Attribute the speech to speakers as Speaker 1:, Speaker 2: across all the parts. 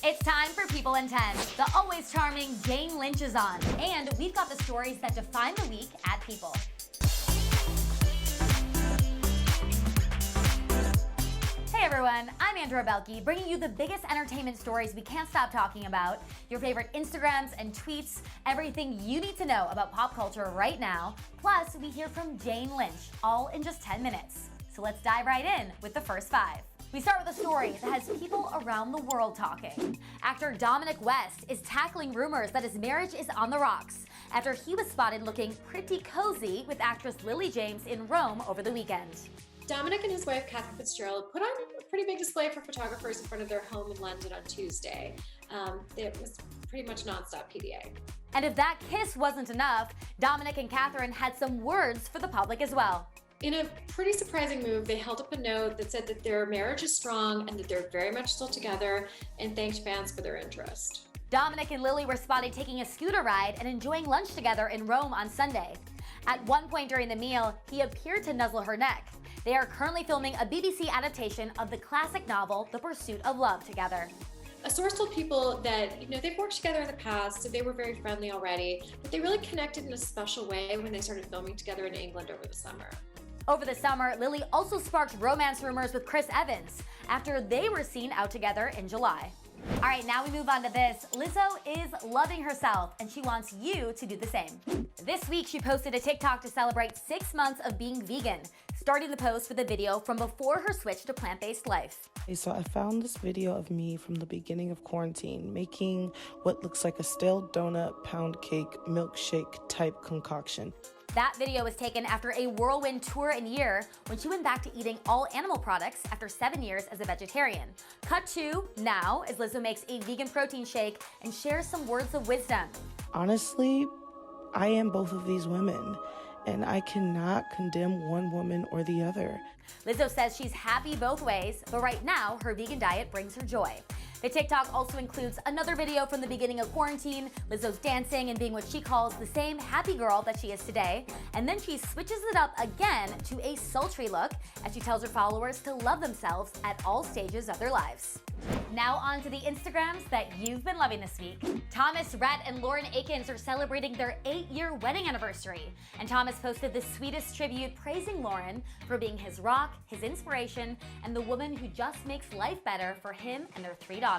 Speaker 1: It's time for People in 10. The always charming Jane Lynch is on, and we've got the stories that define the week at People. Hey everyone, I'm Andrea Boehlke, bringing you the biggest entertainment stories we can't stop talking about, your favorite Instagrams and tweets, everything you need to know about pop culture right now. Plus, we hear from Jane Lynch, all in just 10 minutes. So let's dive right in with the first 5. We start with a story that has people around the world talking. Actor Dominic West is tackling rumors that his marriage is on the rocks after he was spotted looking pretty cozy with actress Lily James in Rome over the weekend.
Speaker 2: Dominic and his wife, Catherine put on a pretty big display for photographers in front of their home in London on Tuesday. It was pretty much nonstop PDA.
Speaker 1: And if that kiss wasn't enough, Dominic and Catherine had some words for the public as well.
Speaker 2: In a pretty surprising move, they held up a note that said that their marriage is strong and that they're very much still together, and thanked fans for their interest.
Speaker 1: Dominic and Lily were spotted taking a scooter ride and enjoying lunch together in Rome on Sunday. At one point during the meal, he appeared to nuzzle her neck. They are currently filming a BBC adaptation of the classic novel, The Pursuit of Love, together.
Speaker 2: A source told People that, they've worked together in the past, so they were very friendly already, but they really connected in a special way when they started filming together in England over the summer.
Speaker 1: Over the summer, Lily also sparked romance rumors with Chris Evans after they were seen out together in July. All right, now we move on to this. Lizzo is loving herself, and she wants you to do the same. This week, she posted a TikTok to celebrate 6 months of being vegan, starting the post with a video from before her switch to plant-based life.
Speaker 3: So I found this video of me from the beginning of quarantine making what looks like a stale donut, pound cake, milkshake type concoction.
Speaker 1: That video was taken after a whirlwind tour and year when she went back to eating all animal products after 7 years as a vegetarian. Cut to now as Lizzo makes a vegan protein shake and shares some words of wisdom.
Speaker 3: Honestly, I am both of these women, and I cannot condemn one woman or the other.
Speaker 1: Lizzo says she's happy both ways, but right now her vegan diet brings her joy. The TikTok also includes another video from the beginning of quarantine, Lizzo's dancing and being what she calls the same happy girl that she is today, and then she switches it up again to a sultry look as she tells her followers to love themselves at all stages of their lives. Now on to the Instagrams that you've been loving this week. Thomas Rhett and Lauren Akins are celebrating their 8-year wedding anniversary, and Thomas posted the sweetest tribute praising Lauren for being his rock, his inspiration, and the woman who just makes life better for him and their 3 daughters.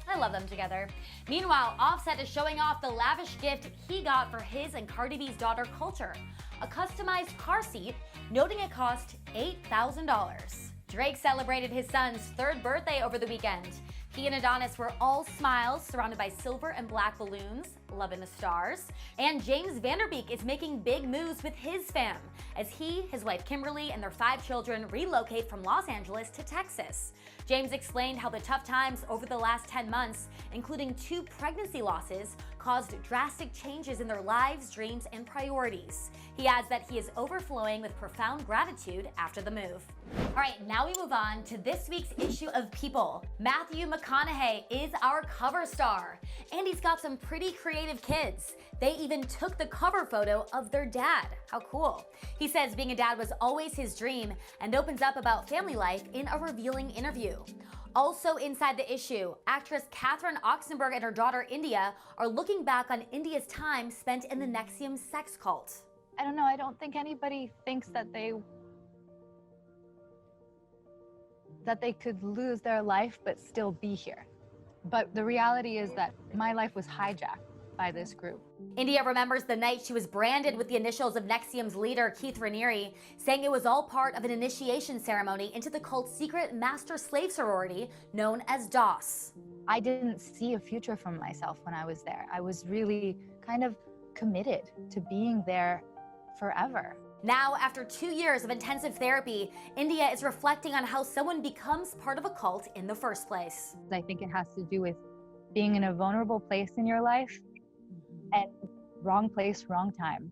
Speaker 1: I love them together. Meanwhile, Offset is showing off the lavish gift he got for his and Cardi B's daughter Culture, a customized car seat, noting it cost $8,000. Drake celebrated his son's 3rd birthday over the weekend. He and Adonis were all smiles, surrounded by silver and black balloons, love in the stars. And James Vanderbeek is making big moves with his fam, as he, his wife Kimberly, and their 5 children relocate from Los Angeles to Texas. James explained how the tough times over the last 10 months, including 2 pregnancy losses, caused drastic changes in their lives, dreams, and priorities. He adds that he is overflowing with profound gratitude after the move. All right, now we move on to this week's issue of People. Matthew McConaughey is our cover star, and he's got some pretty creative kids. They even took the cover photo of their dad. How cool. He says being a dad was always his dream and opens up about family life in a revealing interview. Also inside the issue, actress Catherine Oxenberg and her daughter India are looking back on India's time spent in the Nxivm sex cult.
Speaker 4: I don't know, I don't think anybody thinks that they could lose their life but still be here. But the reality is that my life was hijacked by this group.
Speaker 1: India remembers the night she was branded with the initials of Nxivm's leader, Keith Raniere, saying it was all part of an initiation ceremony into the cult's secret master slave sorority known as DOS.
Speaker 4: I didn't see a future for myself when I was there. I was really kind of committed to being there forever.
Speaker 1: Now, after 2 years of intensive therapy, India is reflecting on how someone becomes part of a cult in the first place.
Speaker 4: I think it has to do with being in a vulnerable place in your life and wrong place, wrong time.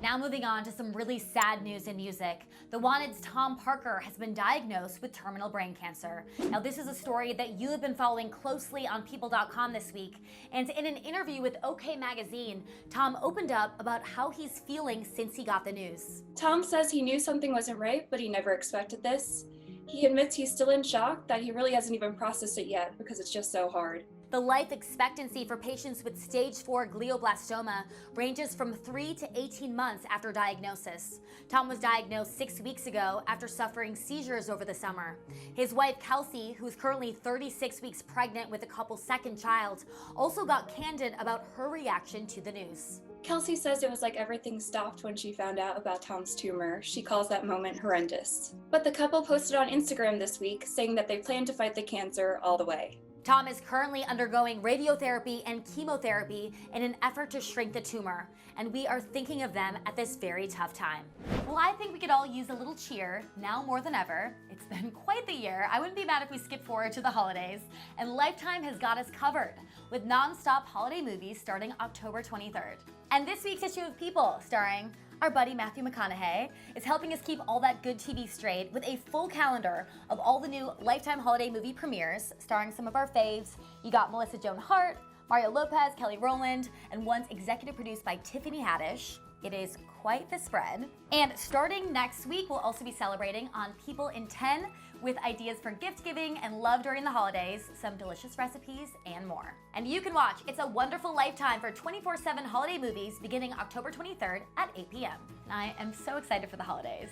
Speaker 1: Now moving on to some really sad news in music. The Wanted's Tom Parker has been diagnosed with terminal brain cancer. Now this is a story that you have been following closely on People.com this week. And in an interview with OK Magazine, Tom opened up about how he's feeling since he got the news.
Speaker 5: Tom says he knew something wasn't right, but he never expected this. He admits he's still in shock, that he really hasn't even processed it yet because it's just so hard.
Speaker 1: The life expectancy for patients with stage 4 glioblastoma ranges from 3 to 18 months after diagnosis. Tom was diagnosed 6 weeks ago after suffering seizures over the summer. His wife, Kelsey, who's currently 36 weeks pregnant with a couple's second child, also got candid about her reaction to the news.
Speaker 5: Kelsey says it was like everything stopped when she found out about Tom's tumor. She calls that moment horrendous. But the couple posted on Instagram this week saying that they plan to fight the cancer all the way.
Speaker 1: Tom is currently undergoing radiotherapy and chemotherapy in an effort to shrink the tumor, and we are thinking of them at this very tough time. Well, I think we could all use a little cheer, now more than ever. It's been quite the year. I wouldn't be mad if we skip forward to the holidays, and Lifetime has got us covered with non-stop holiday movies starting October 23rd. And this week's issue of People, starring our buddy Matthew McConaughey, is helping us keep all that good TV straight with a full calendar of all the new Lifetime holiday movie premieres, starring some of our faves. You got Melissa Joan Hart, Mario Lopez, Kelly Rowland, and one's executive produced by Tiffany Haddish. It is quite the spread. And starting next week, we'll also be celebrating on People in 10 with ideas for gift giving and love during the holidays, some delicious recipes, and more. And you can watch It's a Wonderful Lifetime for 24/7 holiday movies beginning October 23rd at 8 p.m. I am so excited for the holidays.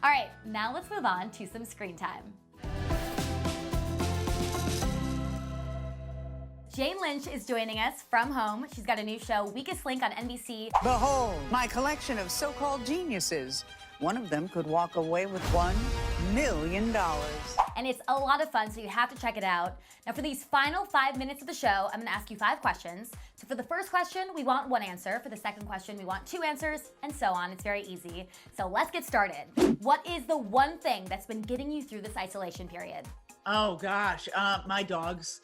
Speaker 1: All right, now let's move on to some screen time. Jane Lynch is joining us from home. She's got a new show, Weakest Link, on NBC.
Speaker 6: Behold, my collection of so-called geniuses. One of them could walk away with $1 million.
Speaker 1: And it's a lot of fun, so you have to check it out. Now, for these final 5 minutes of the show, I'm gonna ask you 5 questions. So for the first question, we want 1 answer. For the second question, we want 2 answers, and so on. It's very easy. So let's get started. What is the one thing that's been getting you through this isolation period?
Speaker 7: Oh gosh, my dogs.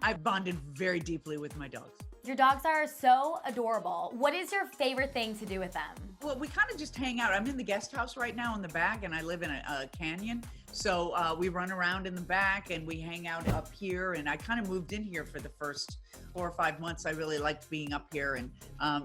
Speaker 7: I've bonded very deeply with my dogs.
Speaker 1: Your dogs are so adorable. What is your favorite thing to do with them?
Speaker 7: Well, we kind of just hang out. I'm in the guest house right now in the back, and I live in a canyon. So we run around in the back and we hang out up here. And I kind of moved in here for the first 4 or 5 months. I really liked being up here. And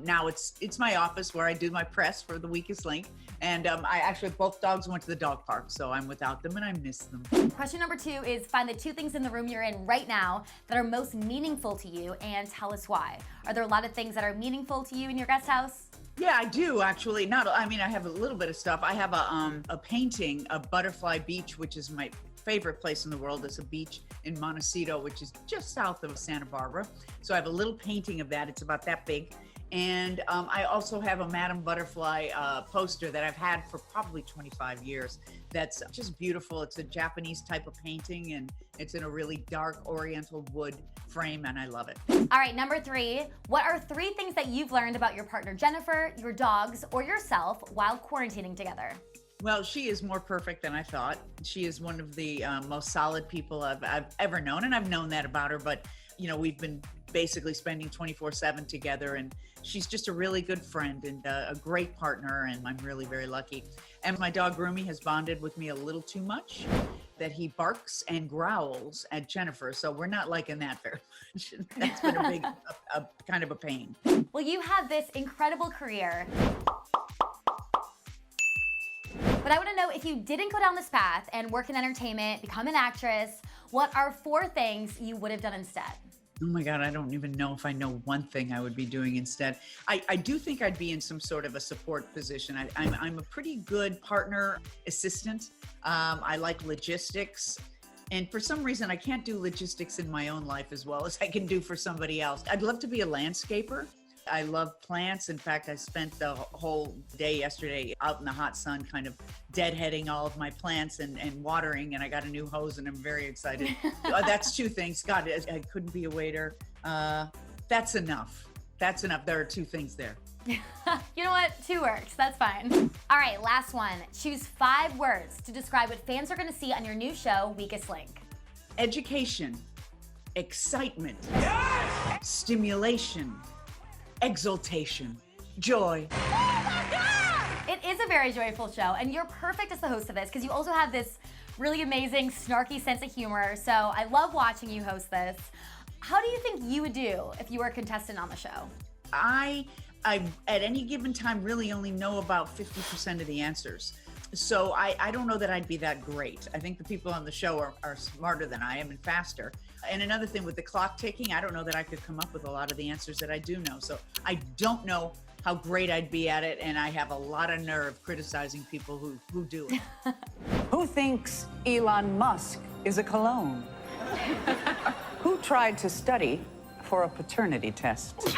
Speaker 7: now it's my office where I do my press for the Weakest Link. And I actually, both dogs went to the dog park, so I'm without them and I miss them.
Speaker 1: Question number 2 is find the 2 things in the room you're in right now that are most meaningful to you and tell us why. Are there a lot of things that are meaningful to you in your guest house?
Speaker 7: Yeah, I do actually. I mean, I have a little bit of stuff. I have a painting of Butterfly Beach, which is my favorite place in the world. It's a beach in Montecito, which is just south of Santa Barbara. So I have a little painting of that. It's about that big. And I also have a Madame Butterfly poster that I've had for probably 25 years. That's just beautiful. It's a Japanese type of painting, and it's in a really dark oriental wood frame, and I love it.
Speaker 1: All right, number 3. What are 3 things that you've learned about your partner Jennifer, your dogs, or yourself while quarantining together?
Speaker 7: Well, she is more perfect than I thought. She is one of the most solid people I've ever known, and I've known that about her, but you know, we've been basically spending 24/7 together, and she's just a really good friend and a great partner, and I'm really very lucky. And my dog Rumi has bonded with me a little too much, that he barks and growls at Jennifer, so we're not liking that very much. That's been a big, kind of a pain.
Speaker 1: Well, you have this incredible career. But I want to know, if you didn't go down this path and work in entertainment, become an actress, what are 4 things you would have done instead?
Speaker 7: Oh my God, I don't even know if I know one thing I would be doing instead. I do think I'd be in some sort of a support position. I'm a pretty good partner assistant. I like logistics. And for some reason, I can't do logistics in my own life as well as I can do for somebody else. I'd love to be a landscaper. I love plants. In fact, I spent the whole day yesterday out in the hot sun kind of deadheading all of my plants and watering, and I got a new hose and I'm very excited. That's 2 things. God, I couldn't be a waiter. That's enough. That's enough. There are 2 things there.
Speaker 1: You know what? 2 works. That's fine. All right, last one. Choose 5 words to describe what fans are going to see on your new show, Weakest Link.
Speaker 7: Education, excitement, yes! Stimulation, exultation, joy.
Speaker 1: It is a very joyful show, and you're perfect as the host of this because you also have this really amazing, snarky sense of humor. So I love watching you host this. How do you think you would do if you were a contestant on the show?
Speaker 7: I at any given time really only know about 50% of the answers. So I don't know that I'd be that great. I think the people on the show are smarter than I am and faster. And another thing with the clock ticking, I don't know that I could come up with a lot of the answers that I do know. So I don't know how great I'd be at it, and I have a lot of nerve criticizing people who do it.
Speaker 6: Who thinks Elon Musk is a cologne? Who tried to study for a paternity test?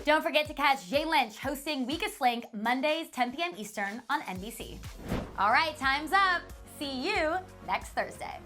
Speaker 1: Don't forget to catch Jay Lynch hosting Weakest Link Mondays, 10 p.m. Eastern on NBC. All right, time's up. See you next Thursday.